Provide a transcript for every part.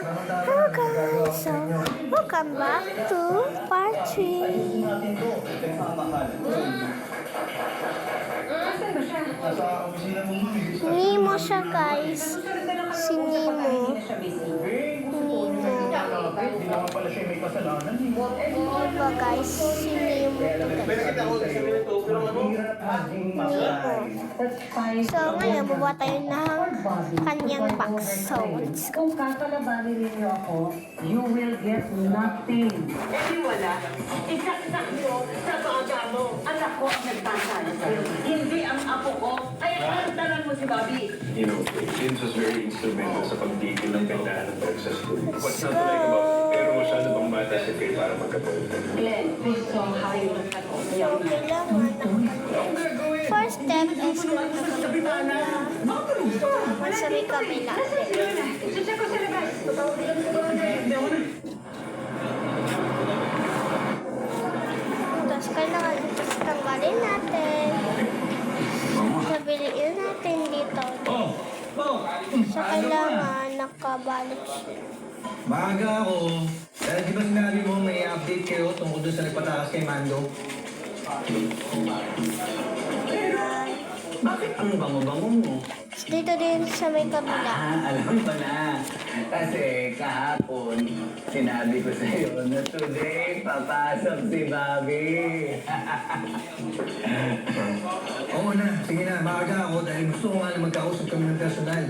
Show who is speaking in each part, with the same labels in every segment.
Speaker 1: Hello guys, so welcome back to part 3. Nemo siya guys, si Nemo. Diba guys, si Nemo So ngayon, bubuha tayo ng kanyang box. So let's go.
Speaker 2: Kung kakalabanin ninyo ako, you will get nothing. Eh wala, isaksak nyo sa maaga mo. Anak ko ang nagpasala sa'yo. Hindi ang apo ko. Ay, arantalan mo si Bobby.
Speaker 3: You know, Vince was very instrumental sa pagtigil ng bentahan ng drugs sa school. What's not to like about, pero masyado bang bata si Faye para magkapunta?
Speaker 2: Glenn, please don't hide your
Speaker 1: So kailangan first step is masabi kami natin.
Speaker 2: Susiya ko sa labas.
Speaker 1: Tapos kailangan tanggalin natin. Sabiliin natin dito. So kailangan nakabalik siya.
Speaker 4: Maaga ako. Dahil di ba sinabi mo may update kayo tungkol doon sa nagpatakas kay Mando? Bakit ang bango-bango mo?
Speaker 1: Dito din sa may kabila.
Speaker 4: Alam ko na. Kasi kahapon, sinabi ko sa iyo na today, papasok si Bobby. Oo na, sige na, maaga ako dahil gusto ko nga na magkausap kami ng personal.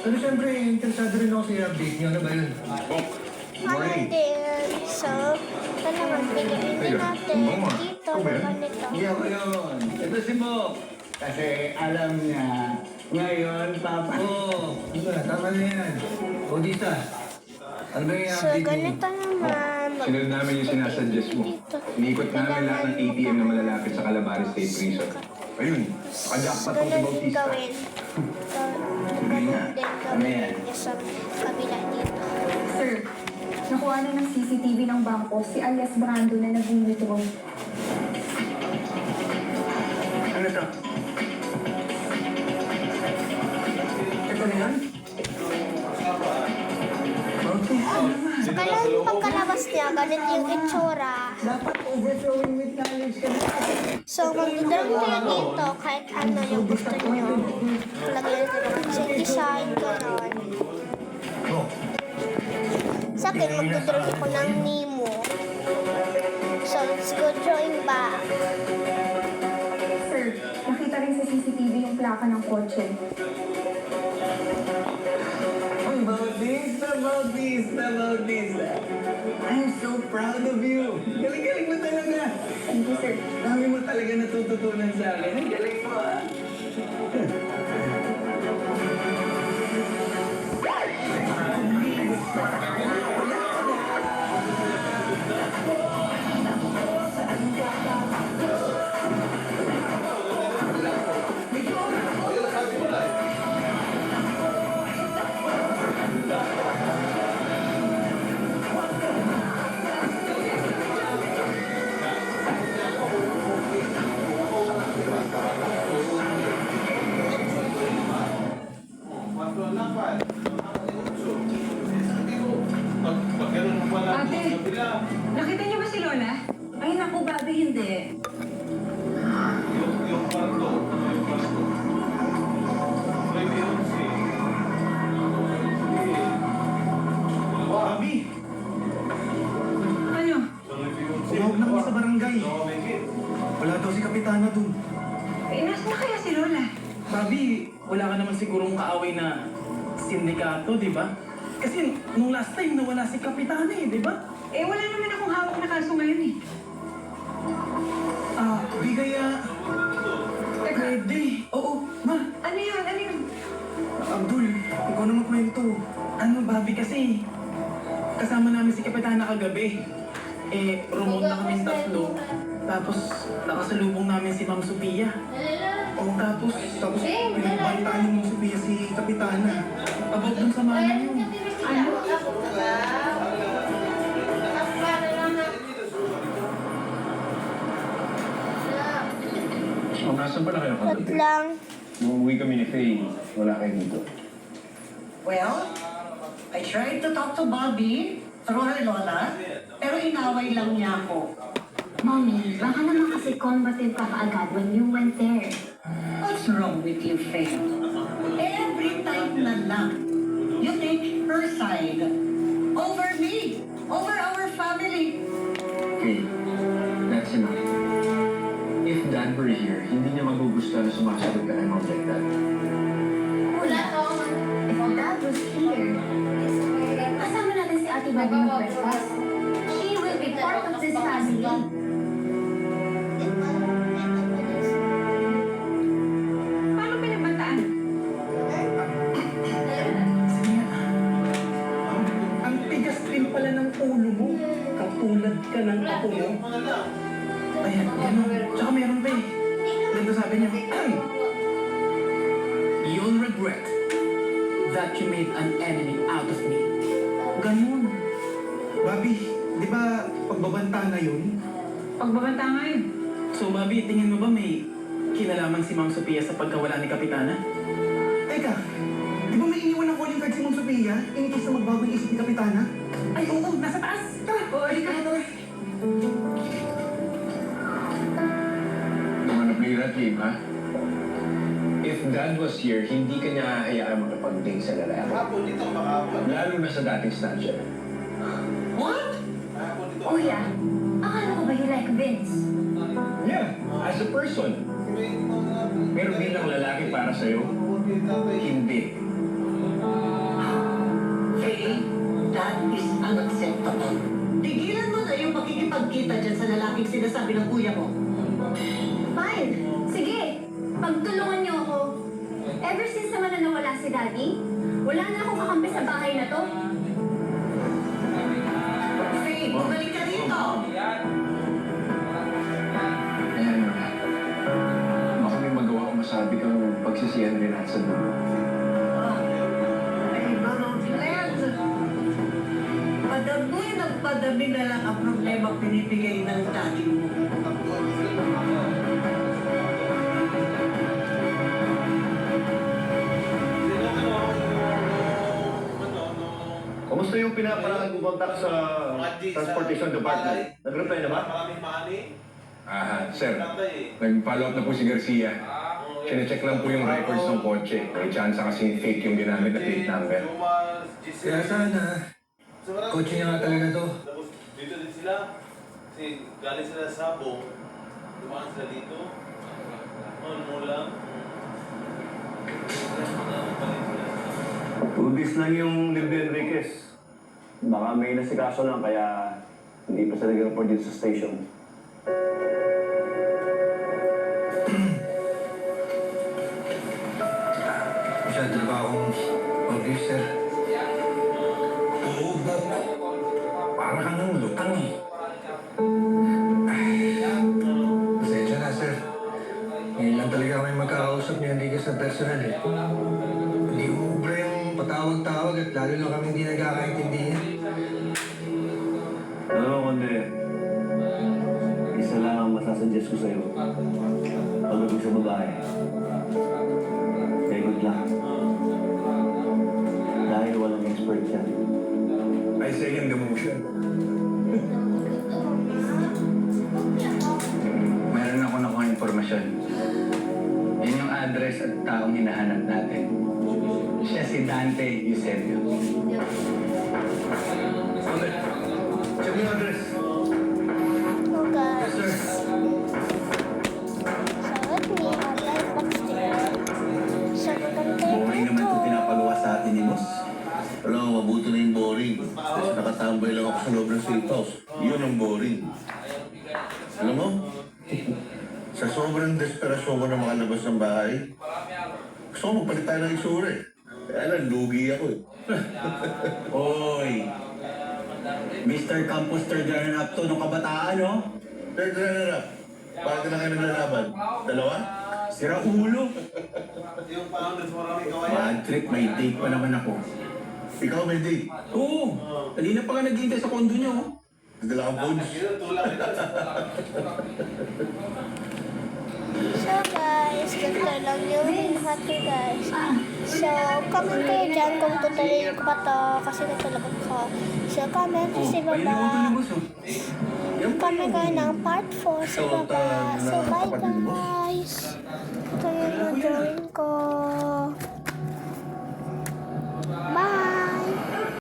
Speaker 4: Pero siyempre, interesado rin ako sa update niyo. Ano ba yun?
Speaker 1: Ano din? So, kailangan bigyan din natin dito na ganito.
Speaker 4: Hindi ako yun. Ito si Bok. Kasi alam niya, ngayon, Papa. Oo, tama na yan. O, Dita, ano ba yung
Speaker 1: So,
Speaker 4: update niyo?
Speaker 1: ganito naman.
Speaker 3: Sinunod namin yung sinasuggest mo. Iniikot namin lahat ng ATM na malalapit sa Calabares State Prison. Ayun, nakajackpot ang si
Speaker 1: Ganun din
Speaker 3: Bautista.
Speaker 1: gawin. Ganun din gawin sa kabila dito.
Speaker 5: Sir, nakuha na ng CCTV ng bangko si alias Brando na nag-withdraw.
Speaker 4: Ano to? Ito na yan? Okay.
Speaker 1: So, kailangan pagkalabas niya, ganito yung itsura.
Speaker 4: Dapat overflowing with knowledge ka na.
Speaker 1: So, mag-drum kayo dito kahit ano yung gusto nyo. Lagyan ko ng design, gano'n.
Speaker 4: Oh,
Speaker 1: Sa akin, mag-drum ako ng Nemo. So, let's go drawing back.
Speaker 5: Sir, nakita rin sa CCTV yung plaka ng kotse.
Speaker 4: Bautista. I'm so proud of you. Galing-galing mo talaga.
Speaker 5: Thank you, sir.
Speaker 4: Dami mo talaga natututunan sa akin. Ang galing mo, ah.
Speaker 2: Ate, nakita niyo ba si Lola? Ay, naku, Bobby, hindi.
Speaker 4: Bobby,
Speaker 2: Ano?
Speaker 4: tumawag na kami sa barangay. Wala daw si Kapitana dun.
Speaker 2: Eh, nasa na kaya si Lola?
Speaker 6: Bobby, wala ka naman sigurong kaaway na sindikato, di ba? Kasi nung last time nawala si Kapitana di ba?
Speaker 2: Eh, wala naman akong hawak na kaso ngayon eh.
Speaker 4: Bigaya.
Speaker 6: Pwede. Oo, ma.
Speaker 2: Ano yun? Ano yun?
Speaker 4: Abdul, ikaw na magkwento.
Speaker 6: Ano, Bobby, kasi kasama namin si Kapitana kagabi. Eh, rumon na kaming tatlo. Tapos, nakasalubong namin si Ma'am Sophia.
Speaker 4: Tapos pinagbantaan mo Sophia si Kapitana.
Speaker 6: About dun sa mga yun.
Speaker 2: Ano?
Speaker 3: Oh, nasan pala kayo
Speaker 1: Wait lang.
Speaker 3: Nung umuwi kami ni Faye, wala kayo dito.
Speaker 7: Well, I
Speaker 2: tried to talk to Bobby through her lola, pero inaway lang niya ako.
Speaker 5: Mommy, baka naman kasi combative ka kaagad when you went there.
Speaker 2: What's wrong with you, Faye? Every time na lang, you take her side over me, over our family.
Speaker 3: Okay, that's enough. If Dad were here, hindi niya magugustuhan na sumasagot ka ng mga like that.
Speaker 5: Kuya, if Dad was here, kasama natin si Ate Bobby mag-breakfast. She will be part of this family.
Speaker 7: Paano pinabantaan?
Speaker 6: Sige nga. Ang tigas din pala ng ulo mo. Katulad ka ng apo mo. Ayan, yan o. Tsaka meron pa eh. Ganito sabi niya, "You'll regret that you made an enemy out of me." Ganun. Bobby, di ba pagbabanta na yun?
Speaker 7: Pagbabanta nga yun.
Speaker 6: So, Bobby, tingin mo ba may kinalaman si Ma'am Sophia sa pagkawala ni Kapitana? Teka, di ba may iniwan ng calling card si Ma'am Sophia in case na magbago yung isip ni Kapitana? Ay, oo, nasa taas! Tara!
Speaker 7: O, halika.
Speaker 3: Naman play that game, ha? If Dad was here, hindi ka niya hahayaan makapag-date sa lalaki. Lalo na sa dating stansya.
Speaker 2: What?
Speaker 5: Kuya, akala ko ba you like Vince?
Speaker 3: Yeah, as a person. Pero bilang lalaki para sa'yo, hindi.
Speaker 2: Faye, that is unacceptable. Tigilan mo na yung makikipagkita dyan sa lalaking sinasabi ng kuya mo.
Speaker 5: Fine. Sige. Pagtulungan niyo ako. Ever since naman na nawala si Daddy, wala na akong kakampi sa bahay na to.
Speaker 2: Faye, bumalik ka dito!
Speaker 3: Ayan mo na. Baka may magawa ko masabi kang pagsisiyan rin at sa dulo.
Speaker 2: Ay, Manong Glenn! Padami ng padami na lang ang problema pinipigay ng daddy mo.
Speaker 8: Kumusta yung pinaparangan kumontak sa Transportation Department? Nag-reply na ba?
Speaker 3: Sir. Nag-follow up na po si Garcia. Sinecheck lang po yung records ng kotse. May chance kasi fake yung ginamit na plate number.
Speaker 4: Kaya sana, kotse niya nga talaga to.
Speaker 9: Tapos dito din sila. Kasi galing sila sa Sabong. Dumaan sila dito. Ano lang.
Speaker 8: 2 days lang yung Libre Enriquez. Baka may nasikaso lang kaya hindi pa sila nag-report dito sa station.
Speaker 4: Masyado na ba akong mag-brief, sir? Oo, Bob. Para kang nang lutang eh. Pasensya na, sir. Ngayon lang talaga kami magkakausap niya, hindi ka sa personal eh. Hindi ubra yung patawag-tawag at lalo lang kami hindi nagkakaintindihan.
Speaker 8: Ano, kundi, isa lang ang masasuggest ko sa'yo. Pagdating sa babae, kaya good luck. Dahil walang expert yan.
Speaker 3: I second the motion.
Speaker 4: Meron ako nakuha informasyon. Yan yung address at taong hinahanap natin. Siya si Dante Eusebio.
Speaker 8: Check yung address.
Speaker 1: Oh guys.
Speaker 4: Sir.
Speaker 1: So with me, our life upstairs. So maganda
Speaker 10: Boring naman itong
Speaker 1: ito.
Speaker 10: pinapagawa sa atin ni Boss. Alam mo, mabuti na yung boring. Kasi nakatambay lang ako sa loob ng safe house. Yun ang boring. Alam mo, sa sobrang desperasyon ko na makalabas ng bahay, gusto ko magpalit tayo ng isura eh. Kaya lang, lugi ako eh.
Speaker 4: Oy! Mr. Campus third runner-up to nung kabataan, no?
Speaker 10: Third runner-up. Bakit na kayo naglalaban? Dalawa?
Speaker 4: Sira ulo.
Speaker 9: Yung founders maraming kawayan.
Speaker 4: Bad trip, may date pa naman ako.
Speaker 10: Ikaw, Mendy.
Speaker 6: Oo, kanina pa ka naghihintay sa kondo niyo.
Speaker 10: Nagdala kang phones.
Speaker 9: Yun, tulak nila.
Speaker 1: So guys, ganito lang yung lahat ko guys. So, comment kayo dyan kung tutuloyin ko ba to kasi natulagan ko. So, comment nyo sa baba. Comment kayo ng part 4 sa baba. So, bye guys. Ito yung drawing ko.